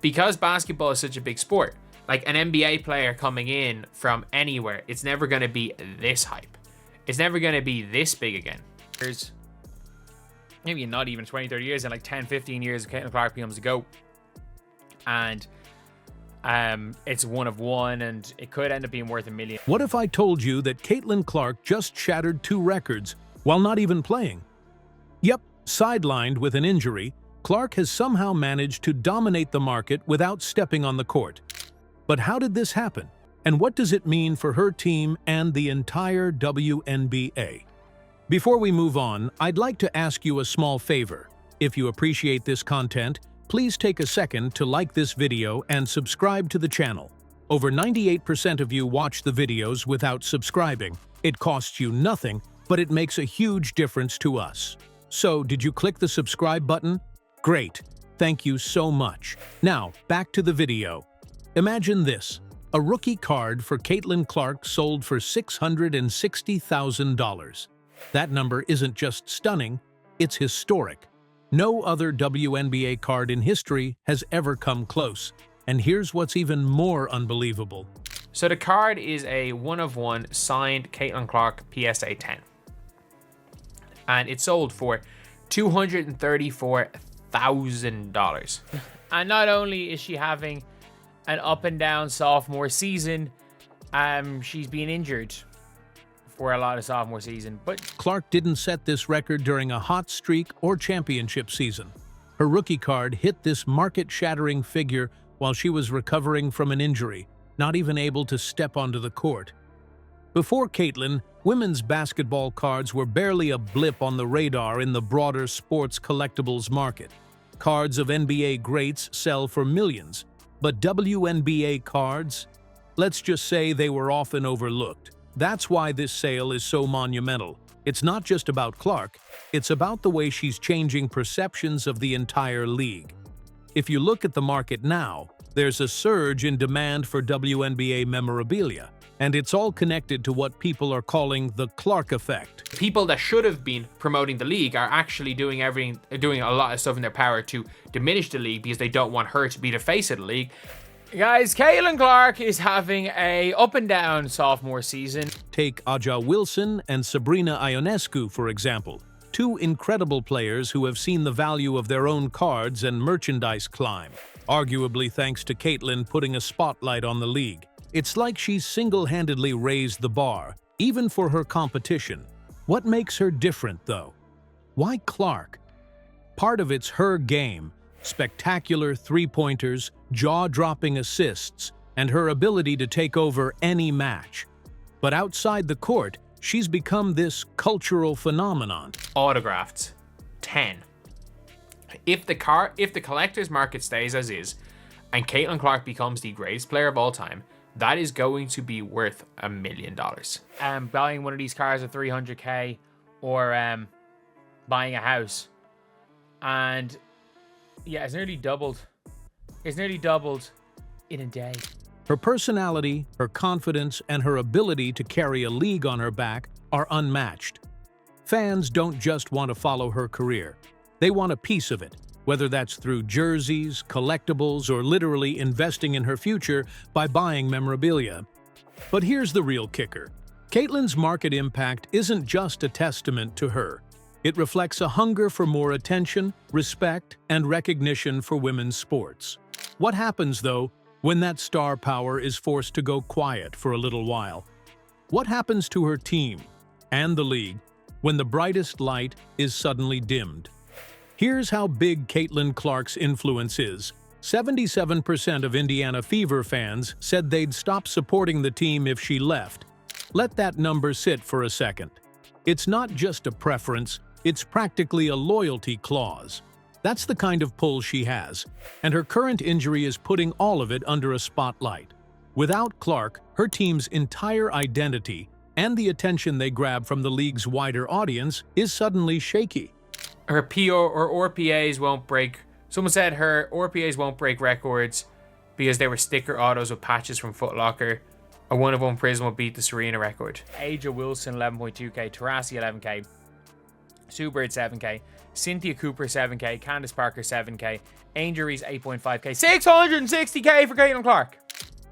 because basketball is such a big sport, like an NBA player coming in from anywhere, it's never going to be this hype. It's never going to be this big again. There's maybe not even 20, 30 years, in like 10, 15 years, Caitlin Clark becomes a GOAT. And it's one of one, and it could end up being worth $1 million. What if I told you that Caitlin Clark just shattered 2 records while not even playing? Yep, sidelined with an injury, Clark has somehow managed to dominate the market without stepping on the court. But how did this happen? And what does it mean for her team and the entire WNBA? Before we move on, I'd like to ask you a small favor. If you appreciate this content, please take a second to like this video and subscribe to the channel. Over 98% of you watch the videos without subscribing. It costs you nothing, but it makes a huge difference to us. So, did you click the subscribe button? Great. Thank you so much. Now, back to the video. Imagine this. A rookie card for Caitlin Clark sold for $660,000. That number isn't just stunning, it's historic. No other WNBA card in history has ever come close. And here's what's even more unbelievable. So the card is a 1/1 signed Caitlin Clark PSA 10. And it sold for $234,000. And not only is she having an up and down sophomore season, she's been injured for a lot of sophomore season, but Clark didn't set this record during a hot streak or championship season. Her rookie card hit this market-shattering figure while she was recovering from an injury, not even able to step onto the court. Before Caitlin, women's basketball cards were barely a blip on the radar in the broader sports collectibles market. Cards of NBA greats sell for millions, but WNBA cards? Let's just say they were often overlooked. That's why this sale is so monumental. It's not just about Clark, it's about the way she's changing perceptions of the entire league. If you look at the market now, there's a surge in demand for WNBA memorabilia, and it's all connected to what people are calling the Clark effect. People that should have been promoting the league are actually doing a lot of stuff in their power to diminish the league because they don't want her to be the face of the league. Guys, Caitlin Clark is having a up and down sophomore season. Take Aja Wilson and Sabrina Ionescu, for example, 2 incredible players who have seen the value of their own cards and merchandise climb, arguably thanks to Caitlin putting a spotlight on the league. It's like she's single-handedly raised the bar, even for her competition. What makes her different, though? Why Clark? Part of it's her game. Spectacular three-pointers, jaw-dropping assists, and her ability to take over any match. But outside the court, she's become this cultural phenomenon. Autographed 10. If the collector's market stays as is, and Caitlin Clark becomes the greatest player of all time, that is going to be worth $1 million. Buying one of these cars at $300K, or buying a house, and yeah, it's nearly doubled. It's nearly doubled in a day. Her personality, her confidence, and her ability to carry a league on her back are unmatched. Fans don't just want to follow her career. They want a piece of it, whether that's through jerseys, collectibles, or literally investing in her future by buying memorabilia. But here's the real kicker. Caitlin's market impact isn't just a testament to her. It reflects a hunger for more attention, respect, and recognition for women's sports. What happens, though, when that star power is forced to go quiet for a little while? What happens to her team and the league when the brightest light is suddenly dimmed? Here's how big Caitlin Clark's influence is. 77% of Indiana Fever fans said they'd stop supporting the team if she left. Let that number sit for a second. It's not just a preference, it's practically a loyalty clause. That's the kind of pull she has, and her current injury is putting all of it under a spotlight. Without Clark, her team's entire identity and the attention they grab from the league's wider audience is suddenly shaky. Her PR or RPAs won't break. Someone said her RPAs won't break records because they were sticker autos with patches from Foot Locker. A 1/1 Prism will beat the Serena record. Aja Wilson 11.2K, Taurasi 11K. Sue Bird 7k, Cynthia Cooper 7k, Candice Parker 7k, Angel Reese 8.5k, 660k for Caitlin Clark.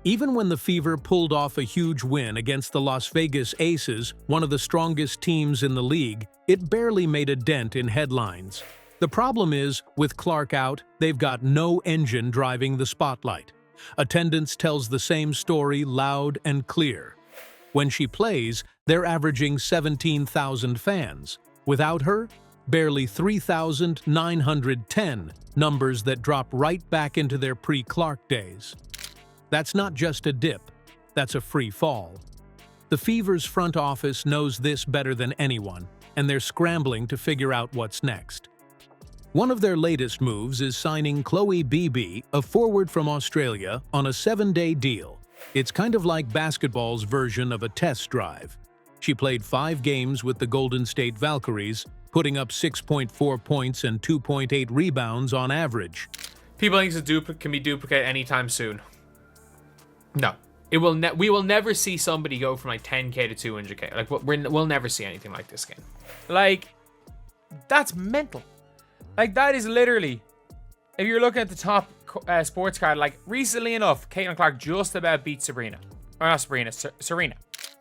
Even when the Fever pulled off a huge win against the Las Vegas Aces, one of the strongest teams in the league, it barely made a dent in headlines. The problem is, with Clark out, they've got no engine driving the spotlight. Attendance tells the same story loud and clear. When she plays, they're averaging 17,000 fans. Without her, barely 3,910, numbers that drop right back into their pre-Clark days. That's not just a dip, that's a free fall. The Fever's front office knows this better than anyone, and they're scrambling to figure out what's next. One of their latest moves is signing Chloe Beebe, a forward from Australia, on a 7-day deal. It's kind of like basketball's version of a test drive. She played 5 games with the Golden State Valkyries, putting up 6.4 points and 2.8 rebounds on average. People think it can be duplicated anytime soon. No. We will never see somebody go from like 10k to 200k. Like, we'll never see anything like this again. Like, that's mental. Like, that is literally, if you're looking at the top sports card, like, recently enough, Caitlin Clark just about beat Serena.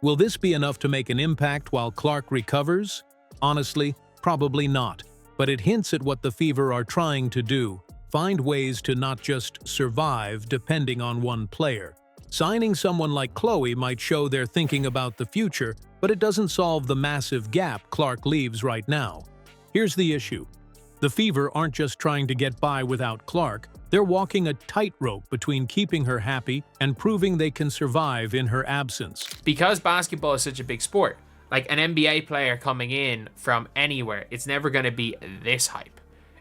Will this be enough to make an impact while Clark recovers? Honestly, probably not. But it hints at what the Fever are trying to do. Find ways to not just survive depending on one player. Signing someone like Chloe might show they're thinking about the future, but it doesn't solve the massive gap Clark leaves right now. Here's the issue. The Fever aren't just trying to get by without Clark, they're walking a tightrope between keeping her happy and proving they can survive in her absence. Because basketball is such a big sport, like an NBA player coming in from anywhere, it's never going to be this hype.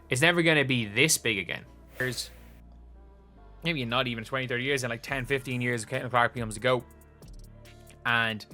It's never going to be this big again. There's maybe not even 20, 30 years, in like 10, 15 years, Caitlin Clark becomes a GOAT. And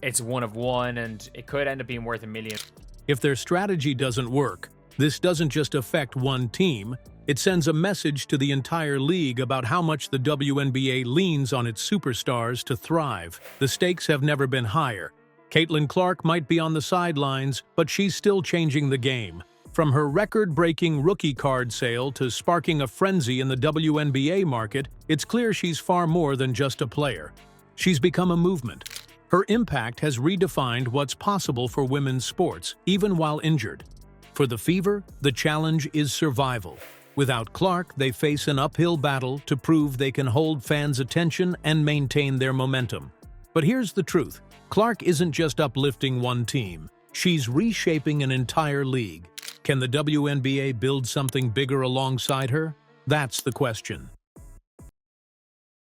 it's one of one, and it could end up being worth $1 million. If their strategy doesn't work, this doesn't just affect one team, it sends a message to the entire league about how much the WNBA leans on its superstars to thrive. The stakes have never been higher. Caitlin Clark might be on the sidelines, but she's still changing the game. From her record-breaking rookie card sale to sparking a frenzy in the WNBA market, it's clear she's far more than just a player. She's become a movement. Her impact has redefined what's possible for women's sports, even while injured. For the Fever, the challenge is survival. Without Clark, they face an uphill battle to prove they can hold fans' attention and maintain their momentum. But here's the truth. Clark isn't just uplifting one team. She's reshaping an entire league. Can the WNBA build something bigger alongside her? That's the question.